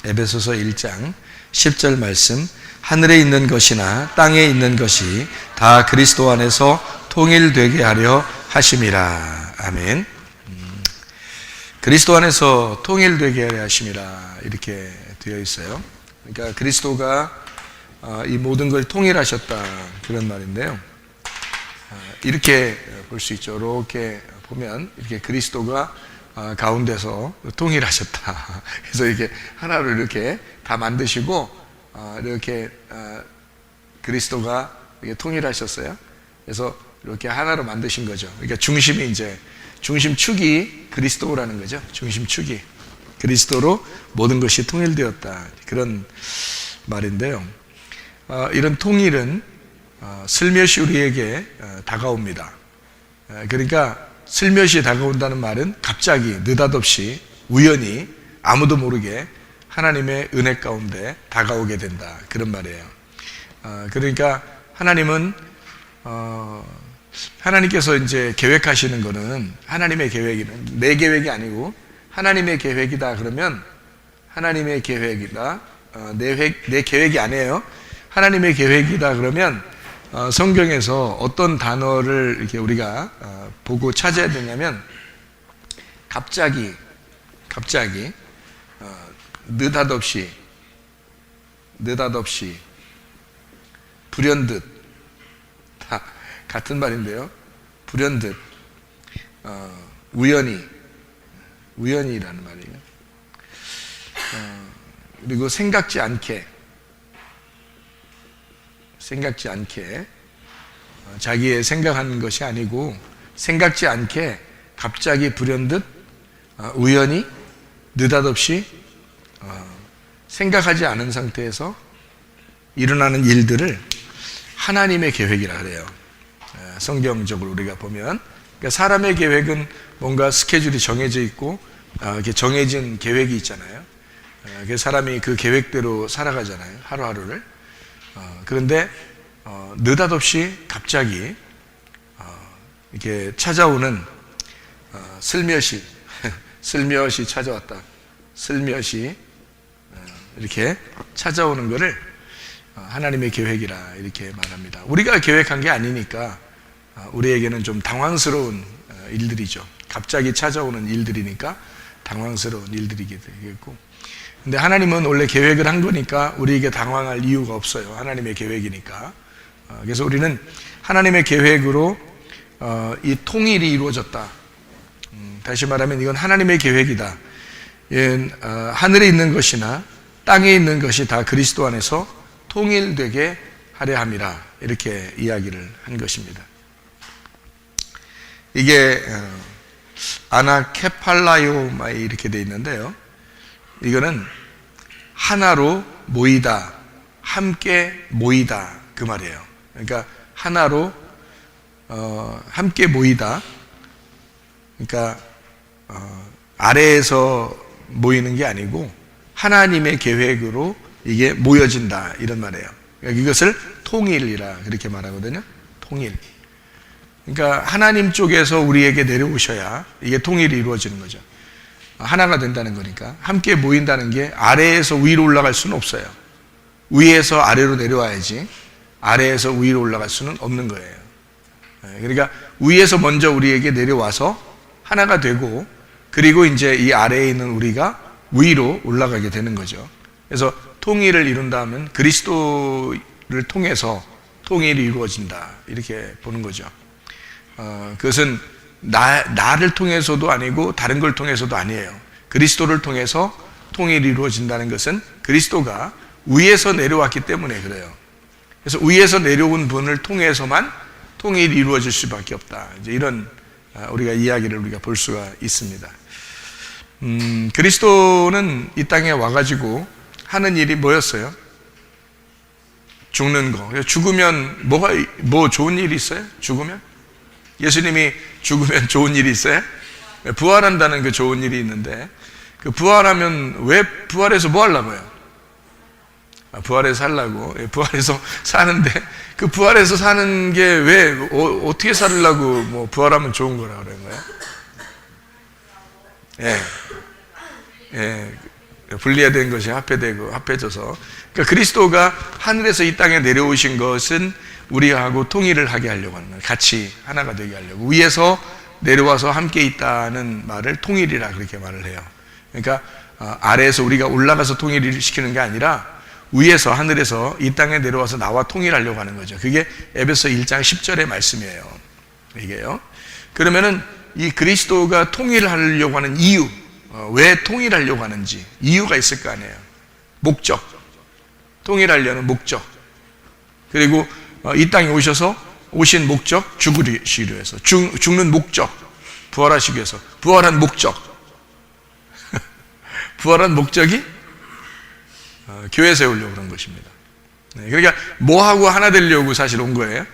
에베소서 1장 10절 말씀, 하늘에 있는 것이나 땅에 있는 것이 다 그리스도 안에서 통일되게 하려 하심이라. 아멘. 그리스도 안에서 통일되게 하려 하심이라 이렇게 되어 있어요. 그러니까 그리스도가 이 모든 걸 통일하셨다, 그런 말인데요. 이렇게 볼 수 있죠. 이렇게 보면 이렇게 그리스도가 가운데서 통일하셨다. 그래서 이렇게 하나로 이렇게 다 만드시고 이렇게 그리스도가 이렇게 통일하셨어요. 그래서 이렇게 하나로 만드신 거죠. 그러니까 중심이 이제 중심축이 그리스도라는 거죠. 중심축이 그리스도로 모든 것이 통일되었다, 그런 말인데요. 이런 통일은 슬며시 우리에게 다가옵니다. 그러니까 슬며시 다가온다는 말은 갑자기 느닷없이 우연히 아무도 모르게 하나님의 은혜 가운데 다가오게 된다, 그런 말이에요. 그러니까 하나님은 하나님께서 이제 계획하시는 거는 하나님의 계획이는 내 계획이 아니고 하나님의 계획이다 그러면 하나님의 계획이다, 내 계획이 아니에요. 하나님의 계획이다 그러면 성경에서 어떤 단어를 이렇게 우리가 보고 찾아야 되냐면 갑자기 느닷없이 불현듯, 다 같은 말인데요. 불현듯, 우연이라는 말이에요. 그리고 생각지 않게 자기의 생각하는 것이 아니고 생각지 않게 갑자기 불현듯 우연히 느닷없이 생각하지 않은 상태에서 일어나는 일들을 하나님의 계획이라 그래요. 성경적으로 우리가 보면, 그러니까 사람의 계획은 뭔가 스케줄이 정해져 있고 이렇게 정해진 계획이 있잖아요. 그래서 사람이 그 계획대로 살아가잖아요, 하루하루를. 그런데 느닷없이 갑자기 이렇게 찾아오는 슬며시 찾아왔다, 슬며시 이렇게 찾아오는 것을 하나님의 계획이라 이렇게 말합니다. 우리가 계획한 게 아니니까 우리에게는 좀 당황스러운 일들이죠. 갑자기 찾아오는 일들이니까 당황스러운 일들이게 되겠고, 근데 하나님은 원래 계획을 한 거니까 우리에게 당황할 이유가 없어요. 하나님의 계획이니까. 그래서 우리는 하나님의 계획으로 이 통일이 이루어졌다. 다시 말하면 이건 하나님의 계획이다. 하늘에 있는 것이나 땅에 있는 것이 다 그리스도 안에서 통일되게 하려 함이라, 이렇게 이야기를 한 것입니다. 이게 아나케팔라요마이 이렇게 되어 있는데요. 이거는 하나로 모이다, 함께 모이다, 그 말이에요. 그러니까 하나로 함께 모이다, 그러니까 아래에서 모이는 게 아니고 하나님의 계획으로 이게 모여진다, 이런 말이에요. 그러니까 이것을 통일이라 그렇게 말하거든요. 통일. 그러니까 하나님 쪽에서 우리에게 내려오셔야 이게 통일이 이루어지는 거죠. 하나가 된다는 거니까. 함께 모인다는 게 아래에서 위로 올라갈 수는 없어요. 위에서 아래로 내려와야지 아래에서 위로 올라갈 수는 없는 거예요. 그러니까 위에서 먼저 우리에게 내려와서 하나가 되고, 그리고 이제 이 아래에 있는 우리가 위로 올라가게 되는 거죠. 그래서 통일을 이룬다면 그리스도를 통해서 통일이 이루어진다, 이렇게 보는 거죠. 그것은 나를 통해서도 아니고 다른 걸 통해서도 아니에요. 그리스도를 통해서 통일이 이루어진다는 것은 그리스도가 위에서 내려왔기 때문에 그래요. 그래서 위에서 내려온 분을 통해서만 통일이 이루어질 수밖에 없다, 이제 이런 우리가 이야기를 우리가 볼 수가 있습니다. 그리스도는 이 땅에 와가지고 하는 일이 뭐였어요? 죽는 거. 죽으면 뭐 좋은 일이 있어요? 죽으면? 예수님이 죽으면 좋은 일이 있어요? 부활한다는 그 좋은 일이 있는데, 그 부활하면 왜 부활해서 뭐 하려고요? 부활해서 살라고. 부활해서 사는데, 그 부활해서 사는 게 왜 어떻게 살려고 뭐 부활하면 좋은 거라 그런 거예요? 분리된 것이 합해되고 합해져서, 그러니까 그리스도가 하늘에서 이 땅에 내려오신 것은 우리하고 통일을 하게 하려고 하는 거예요. 같이 하나가 되게 하려고. 위에서 내려와서 함께 있다는 말을 통일이라 그렇게 말을 해요. 그러니까 아래에서 우리가 올라가서 통일을 시키는 게 아니라 위에서 하늘에서 이 땅에 내려와서 나와 통일하려고 하는 거죠. 그게 에베소 1장 10절의 말씀이에요. 이게요. 그러면은 이 그리스도가 통일하려고 하는 이유, 왜 통일하려고 하는지 이유가 있을 거 아니에요. 목적, 통일하려는 목적, 그리고 이 땅에 오신 목적, 죽으시기 위해서, 죽는 목적, 부활하시기 위해서, 부활한 목적, 부활한 목적이 교회 세우려고 그런 것입니다. 그러니까 뭐하고 하나 되려고 사실 온 거예요?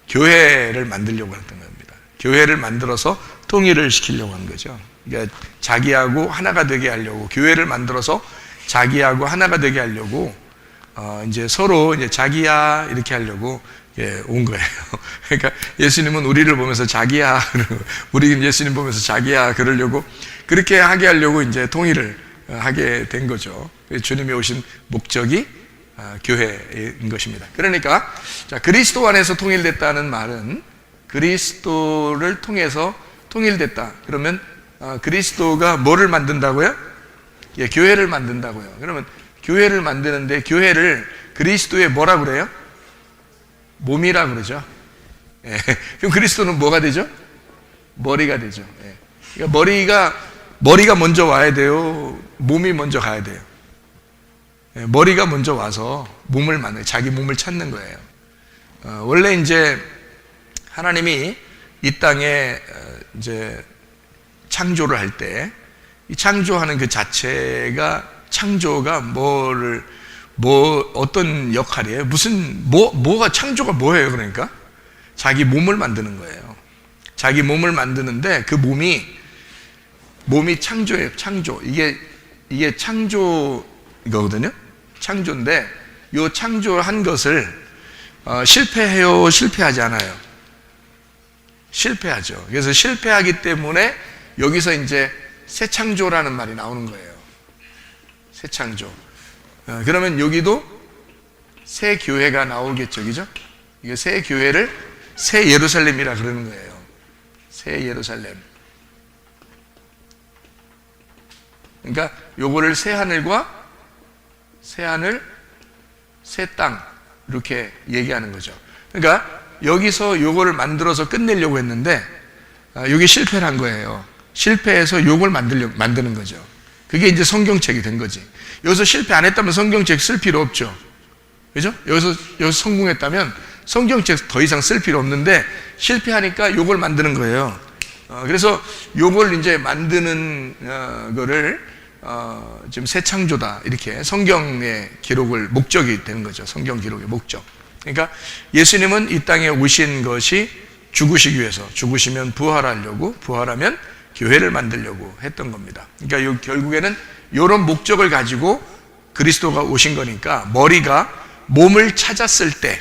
교회를 만들려고 했던 겁니다. 교회를 만들어서 통일을 시키려고 한 거죠. 그러니까 자기하고 하나가 되게 하려고, 교회를 만들어서 자기하고 하나가 되게 하려고, 이제 서로 이제 자기야 이렇게 하려고 온 거예요. 그러니까 예수님은 우리를 보면서 자기야, 우리는 예수님 보면서 자기야 그러려고, 그렇게 하게 하려고 이제 통일을 하게 된 거죠. 주님이 오신 목적이 교회인 것입니다. 그러니까 자, 그리스도 안에서 통일됐다는 말은 그리스도를 통해서 통일됐다. 그러면 그리스도가 뭐를 만든다고요? 예, 교회를 만든다고요. 그러면 교회를 만드는데, 교회를 그리스도의 뭐라 그래요? 몸이라 그러죠. 예, 그럼 그리스도는 뭐가 되죠? 머리가 되죠. 예, 그러니까 머리가 먼저 와야 돼요? 몸이 먼저 가야 돼요? 예, 머리가 먼저 와서 몸을 만들어요. 자기 몸을 찾는 거예요. 원래 이제 하나님이 이 땅에 이제 창조를 할 때, 이 창조하는 그 자체가, 창조가 어떤 역할이에요? 뭐가 창조가 뭐예요? 그러니까 자기 몸을 만드는 거예요. 자기 몸을 만드는데 그 몸이 창조예요. 창조. 이게 창조거든요. 창조인데 요 창조한 것을 실패해요? 실패하지 않아요? 실패하죠. 그래서 실패하기 때문에 여기서 이제 새 창조라는 말이 나오는 거예요. 새 창조. 그러면 여기도 새 교회가 나오겠죠, 그죠? 이게 새 교회를 새 예루살렘이라 그러는 거예요. 새 예루살렘. 그러니까 요거를 새 하늘과 새 하늘, 새 땅 이렇게 얘기하는 거죠. 그러니까 여기서 요거를 만들어서 끝내려고 했는데 여기 실패를 한 거예요. 실패해서 요걸 만드는 거죠. 그게 이제 성경책이 된 거지. 여기서 실패 안 했다면 성경책 쓸 필요 없죠. 그죠? 여기서 성공했다면 성경책 더 이상 쓸 필요 없는데 실패하니까 요걸 만드는 거예요. 그래서 요걸 이제 만드는 거를 지금 새 창조다 이렇게 성경의 기록을 목적이 되는 거죠. 성경 기록의 목적. 그러니까 예수님은 이 땅에 오신 것이 죽으시기 위해서, 죽으시면 부활하려고, 부활하면 교회를 만들려고 했던 겁니다. 그러니까 결국에는 이런 목적을 가지고 그리스도가 오신 거니까, 머리가 몸을 찾았을 때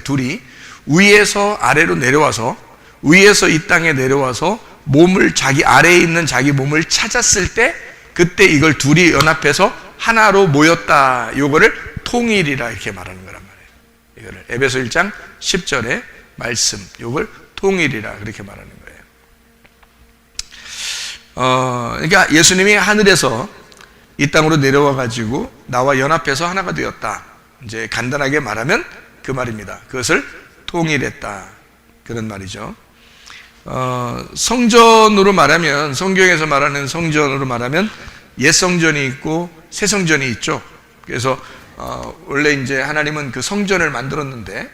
둘이 위에서 아래로 내려와서, 위에서 이 땅에 내려와서 몸을, 자기 아래에 있는 자기 몸을 찾았을 때, 그때 이걸 둘이 연합해서 하나로 모였다. 요거를 통일이라 이렇게 말하는 거란 말이에요. 이거를 에베소 1장 10절의 말씀, 요걸 통일이라 그렇게 말하는 거예요. 그러니까 예수님이 하늘에서 이 땅으로 내려와 가지고 나와 연합해서 하나가 되었다. 이제 간단하게 말하면 그 말입니다. 그것을 통일했다. 그런 말이죠. 성전으로 말하면, 성경에서 말하는 성전으로 말하면 옛 성전이 있고 새 성전이 있죠. 그래서 원래 이제 하나님은 그 성전을 만들었는데,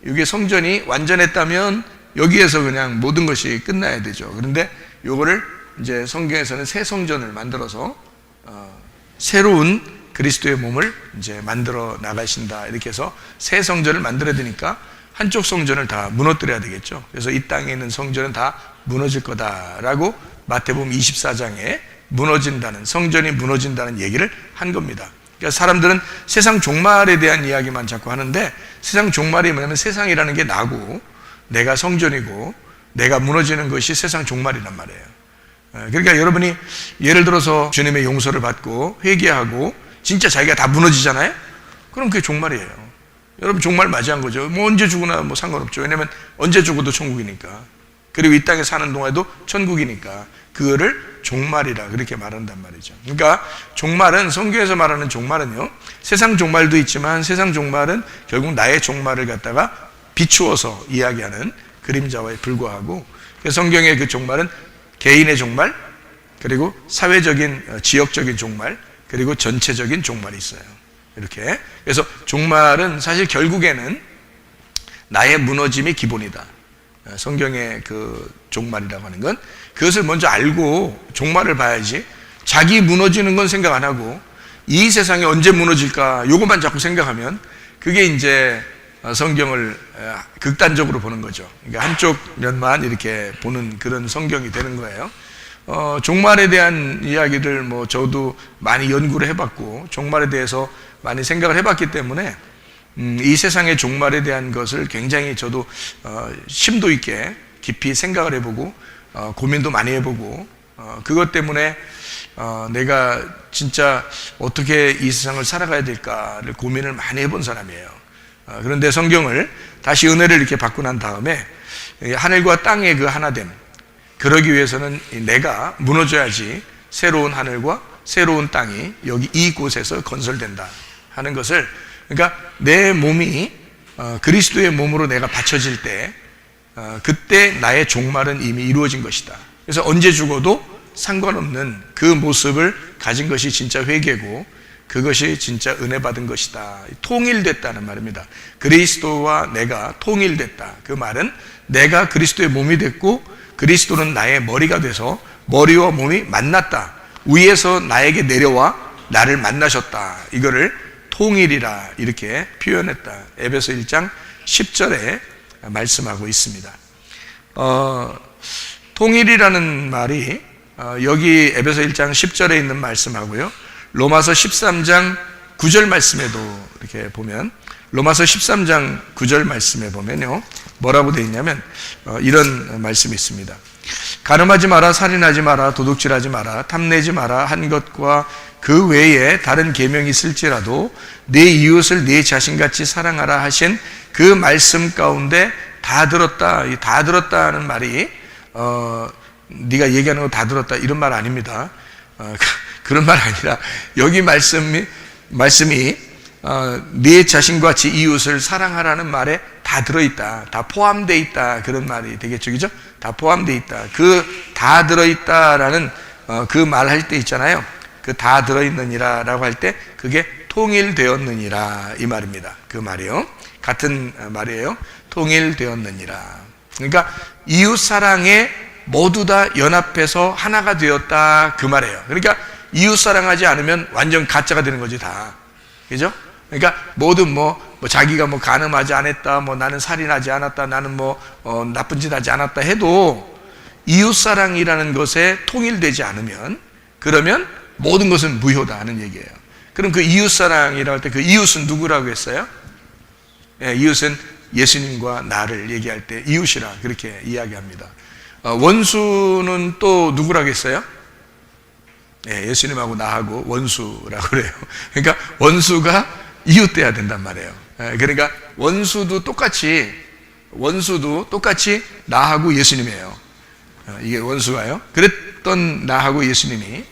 이게 성전이 완전했다면 여기에서 그냥 모든 것이 끝나야 되죠. 그런데 요거를 이제 성경에서는 새 성전을 만들어서 새로운 그리스도의 몸을 이제 만들어 나가신다. 이렇게 해서 새 성전을 만들어야 되니까 한쪽 성전을 다 무너뜨려야 되겠죠. 그래서 이 땅에 있는 성전은 다 무너질 거다라고 마태복음 24장에 성전이 무너진다는 얘기를 한 겁니다. 그러니까 사람들은 세상 종말에 대한 이야기만 자꾸 하는데, 세상 종말이 뭐냐면 세상이라는 게 나고 내가 성전이고 내가 무너지는 것이 세상 종말이란 말이에요. 그러니까 여러분이 예를 들어서 주님의 용서를 받고 회개하고 진짜 자기가 다 무너지잖아요. 그럼 그게 종말이에요. 여러분 종말 맞이한 거죠. 뭐 언제 죽으나 뭐 상관없죠. 왜냐면 언제 죽어도 천국이니까. 그리고 이 땅에 사는 동안에도 천국이니까 그거를 종말이라 그렇게 말한단 말이죠. 그러니까 종말은, 성경에서 말하는 종말은요, 세상 종말도 있지만 세상 종말은 결국 나의 종말을 갖다가 비추어서 이야기하는 그림자와에 불과하고, 성경의 그 종말은 개인의 종말, 그리고 사회적인 지역적인 종말, 그리고 전체적인 종말이 있어요. 이렇게. 그래서 종말은 사실 결국에는 나의 무너짐이 기본이다. 성경의 그 종말이라고 하는 건 그것을 먼저 알고 종말을 봐야지, 자기 무너지는 건 생각 안 하고 이 세상이 언제 무너질까 요것만 자꾸 생각하면 그게 이제 성경을 극단적으로 보는 거죠. 그러니까 한쪽 면만 이렇게 보는 그런 성경이 되는 거예요. 종말에 대한 이야기를 뭐 저도 많이 연구를 해봤고 종말에 대해서 많이 생각을 해봤기 때문에 이 세상의 종말에 대한 것을 굉장히 저도 심도 있게 깊이 생각을 해보고 고민도 많이 해보고 그것 때문에 내가 진짜 어떻게 이 세상을 살아가야 될까를 고민을 많이 해본 사람이에요. 그런데 성경을 다시 은혜를 이렇게 받고 난 다음에 하늘과 땅의 그 하나됨, 그러기 위해서는 내가 무너져야지 새로운 하늘과 새로운 땅이 여기 이곳에서 건설된다 하는 것을, 그러니까 내 몸이 그리스도의 몸으로 내가 받쳐질 때 그때 나의 종말은 이미 이루어진 것이다. 그래서 언제 죽어도 상관없는 그 모습을 가진 것이 진짜 회개고 그것이 진짜 은혜 받은 것이다. 통일됐다는 말입니다. 그리스도와 내가 통일됐다. 그 말은 내가 그리스도의 몸이 됐고 그리스도는 나의 머리가 돼서 머리와 몸이 만났다. 위에서 나에게 내려와 나를 만나셨다. 이거를 통일이라 이렇게 표현했다. 에베소 1장 10절에 말씀하고 있습니다. 통일이라는 말이 여기 에베소 1장 10절에 있는 말씀하고요, 로마서 13장 9절 말씀에도 이렇게 보면, 로마서 13장 9절 말씀에 보면요 뭐라고 되어 있냐면 이런 말씀이 있습니다. 간음하지 마라, 살인하지 마라, 도둑질하지 마라, 탐내지 마라 한 것과 그 외에 다른 계명이 있을지라도 내 이웃을 내 자신같이 사랑하라 하신 그 말씀 가운데 다 들었다. 이 다 들었다는 말이 네가 얘기하는 거 다 들었다 이런 말 아닙니다. 그런 말 아니라 여기 말씀이 네 자신과 지 이웃을 사랑하라는 말에 다 들어있다, 다 포함되어 있다, 그런 말이 되겠죠, 그죠? 다 포함되어 있다. 그 다 들어있다라는 그 말 할 때 있잖아요. 그 다 들어있느니라 라고 할 때 그게 통일되었느니라 이 말입니다. 그 말이요, 같은 말이에요. 통일되었느니라. 그러니까 이웃 사랑에 모두 다 연합해서 하나가 되었다 그 말이에요. 그러니까 이웃 사랑하지 않으면 완전 가짜가 되는 거지 다, 그죠? 그러니까 모든 뭐 자기가 뭐 간음하지 않았다, 뭐 나는 살인하지 않았다, 나는 뭐 나쁜 짓 하지 않았다 해도 이웃 사랑이라는 것에 통일되지 않으면 그러면 모든 것은 무효다 하는 얘기예요. 그럼 그 이웃 사랑이라고 할 때 그 이웃은 누구라고 했어요? 예, 이웃은 예수님과 나를 얘기할 때 이웃이라 그렇게 이야기합니다. 원수는 또 누구라고 했어요? 예, 예수님하고 나하고 원수라고 그래요. 그러니까 원수가 이웃 돼야 된단 말이에요. 예, 그러니까 원수도 똑같이 나하고 예수님이에요. 이게 원수가요. 그랬던 나하고 예수님이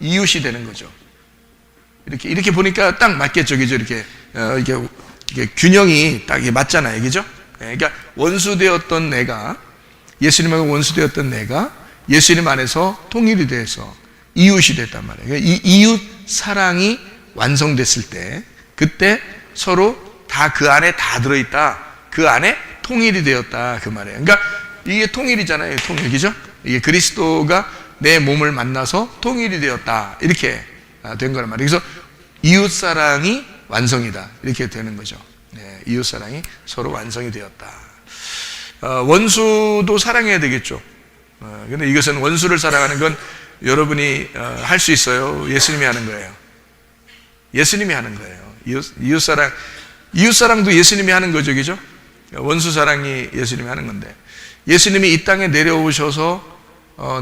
이웃이 되는 거죠. 이렇게 보니까 딱 맞겠죠, 그죠? 이렇게 균형이 딱 맞잖아요, 그죠? 예, 그러니까 원수되었던 내가, 예수님하고 원수되었던 내가 예수님 안에서 통일이 돼서 이웃이 됐단 말이에요. 그러니까 이 이웃 사랑이 완성됐을 때 그때 서로 다 그 안에 다 들어있다, 그 안에 통일이 되었다 그 말이에요. 그러니까 이게 통일이잖아요, 통일, 그죠? 이게 그리스도가 내 몸을 만나서 통일이 되었다 이렇게 된 거란 말이에요. 그래서 이웃 사랑이 완성이다 이렇게 되는 거죠. 네, 이웃 사랑이 서로 완성이 되었다. 원수도 사랑해야 되겠죠. 근데 이것은 원수를 사랑하는 건 여러분이 할 수 있어요? 예수님이 하는 거예요? 예수님이 하는 거예요. 이웃 사랑도 예수님이 하는 거죠, 그죠? 원수 사랑이 예수님이 하는 건데, 예수님이 이 땅에 내려오셔서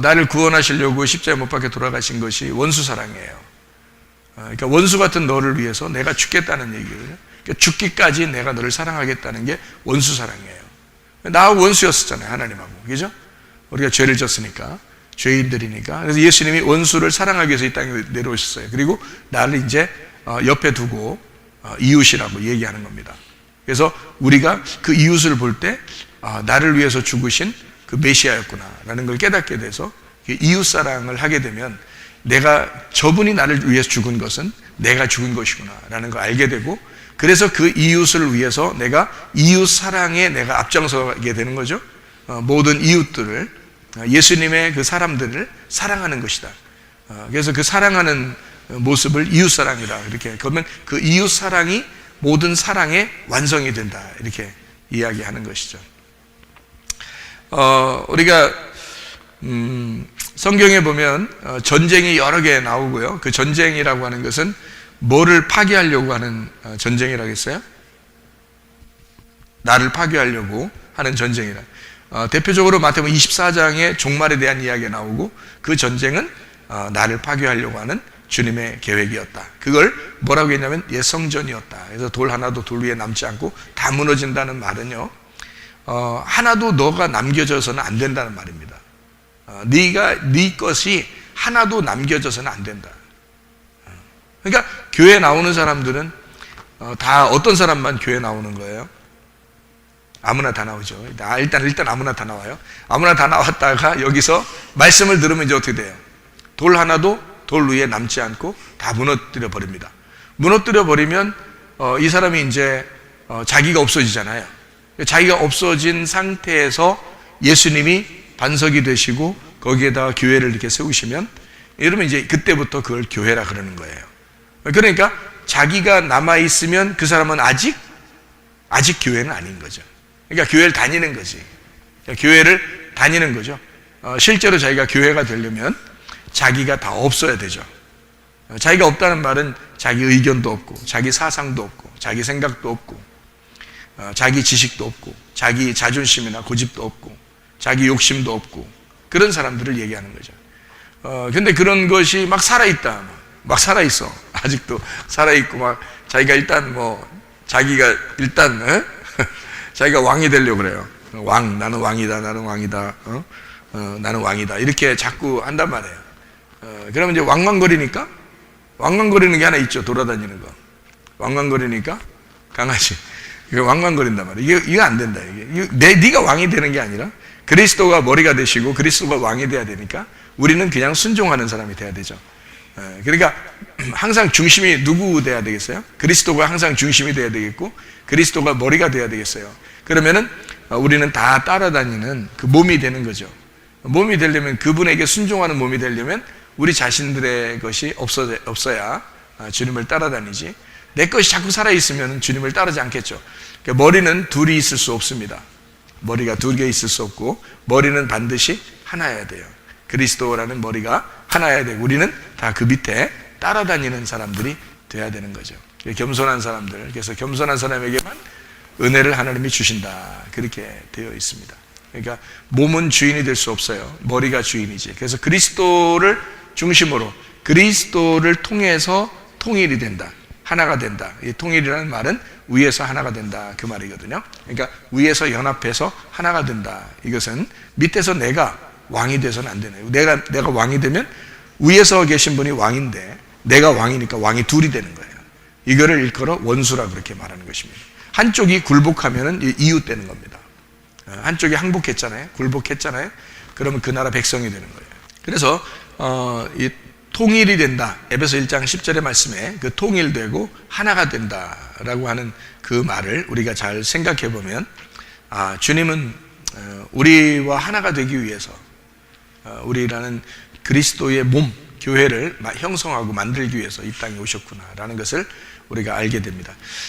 나를 구원하시려고 십자가에 못 박혀 돌아가신 것이 원수 사랑이에요. 그러니까 원수 같은 너를 위해서 내가 죽겠다는 얘기거든요. 그러니까 죽기까지 내가 너를 사랑하겠다는 게 원수 사랑이에요. 나하고 원수였었잖아요, 하나님하고. 그죠? 우리가 죄를 졌으니까, 죄인들이니까. 그래서 예수님이 원수를 사랑하기 위해서 이 땅에 내려오셨어요. 그리고 나를 이제 옆에 두고 이웃이라고 얘기하는 겁니다. 그래서 우리가 그 이웃을 볼 때 나를 위해서 죽으신 그 메시아였구나라는 걸 깨닫게 돼서 이웃 사랑을 하게 되면 내가 저분이 나를 위해서 죽은 것은 내가 죽은 것이구나라는 걸 알게 되고, 그래서 그 이웃을 위해서 내가 이웃 사랑에 내가 앞장서게 되는 거죠. 모든 이웃들을, 예수님의 그 사람들을 사랑하는 것이다. 그래서 그 사랑하는 모습을 이웃 사랑이다. 이렇게 그러면 그 이웃 사랑이 모든 사랑의 완성이 된다. 이렇게 이야기하는 것이죠. 우리가 성경에 보면 전쟁이 여러 개 나오고요. 그 전쟁이라고 하는 것은 뭐를 파괴하려고 하는 전쟁이라고 했어요? 나를 파괴하려고 하는 전쟁이라. 대표적으로 마태복음 24장에 종말에 대한 이야기가 나오고, 그 전쟁은 나를 파괴하려고 하는 주님의 계획이었다. 그걸 뭐라고 했냐면 예성전이었다. 그래서 돌 하나도 돌 위에 남지 않고 다 무너진다는 말은요, 하나도 너가 남겨져서는 안 된다는 말입니다. 네 것이 하나도 남겨져서는 안 된다. 그러니까 교회 나오는 사람들은 다 어떤 사람만 교회 나오는 거예요? 아무나 다 나오죠. 일단 아무나 다 나와요. 아무나 다 나왔다가 여기서 말씀을 들으면 이제 어떻게 돼요? 돌 하나도 돌 위에 남지 않고 다 무너뜨려 버립니다. 무너뜨려 버리면 이 사람이 이제 자기가 없어지잖아요. 자기가 없어진 상태에서 예수님이 반석이 되시고 거기에다가 교회를 이렇게 세우시면, 여러분 이제 그때부터 그걸 교회라 그러는 거예요. 그러니까 자기가 남아있으면 그 사람은 아직 교회는 아닌 거죠. 그러니까 교회를 다니는 거지. 그러니까 교회를 다니는 거죠. 실제로 자기가 교회가 되려면 자기가 다 없어야 되죠. 자기가 없다는 말은 자기 의견도 없고, 자기 사상도 없고, 자기 생각도 없고, 자기 지식도 없고, 자기 자존심이나 고집도 없고, 자기 욕심도 없고, 그런 사람들을 얘기하는 거죠. 근데 그런 것이 막 살아있다. 막 살아있어. 아직도 살아있고, 막 자기가 일단 자기가 일단, 자기가 왕이 되려고 그래요. 나는 왕이다, 나는 왕이다, 나는 왕이다. 이렇게 자꾸 한단 말이에요. 그러면 이제 왕왕거리는 게 하나 있죠. 돌아다니는 거. 왕왕거리니까 강아지. 이거 왕왕거린단 말이에요. 이거 안 된다. 네가 왕이 되는 게 아니라 그리스도가 머리가 되시고 그리스도가 왕이 돼야 되니까 우리는 그냥 순종하는 사람이 돼야 되죠. 그러니까 항상 중심이 누구 돼야 되겠어요? 그리스도가 항상 중심이 돼야 되겠고, 그리스도가 머리가 돼야 되겠어요. 그러면은 우리는 다 따라다니는 그 몸이 되는 거죠. 몸이 되려면, 그분에게 순종하는 몸이 되려면 우리 자신들의 것이 없어야 주님을 따라다니지, 내 것이 자꾸 살아있으면 주님을 따르지 않겠죠. 그러니까 머리는 둘이 있을 수 없습니다. 머리가 두 개 있을 수 없고, 머리는 반드시 하나여야 돼요. 그리스도라는 머리가 하나여야 되고, 우리는 다 그 밑에 따라다니는 사람들이 돼야 되는 거죠. 겸손한 사람들, 그래서 겸손한 사람에게만 은혜를 하나님이 주신다, 그렇게 되어 있습니다. 그러니까 몸은 주인이 될 수 없어요. 머리가 주인이지. 그래서 그리스도를 중심으로, 그리스도를 통해서 통일이 된다, 하나가 된다. 이 통일이라는 말은 위에서 하나가 된다, 그 말이거든요. 그러니까 위에서 연합해서 하나가 된다. 이것은 밑에서 내가 왕이 돼서는 안 되네요. 내가 왕이 되면 위에서 계신 분이 왕인데 내가 왕이니까 왕이 둘이 되는 거예요. 이거를 일컬어 원수라 그렇게 말하는 것입니다. 한쪽이 굴복하면은 이웃 되는 겁니다. 한쪽이 항복했잖아요. 굴복했잖아요. 그러면 그 나라 백성이 되는 거예요. 그래서 이 통일이 된다. 에베소 1장 10절의 말씀에 그 통일되고 하나가 된다라고 하는 그 말을 우리가 잘 생각해 보면, 주님은 우리와 하나가 되기 위해서 우리라는 그리스도의 몸, 교회를 형성하고 만들기 위해서 이 땅에 오셨구나라는 것을 우리가 알게 됩니다.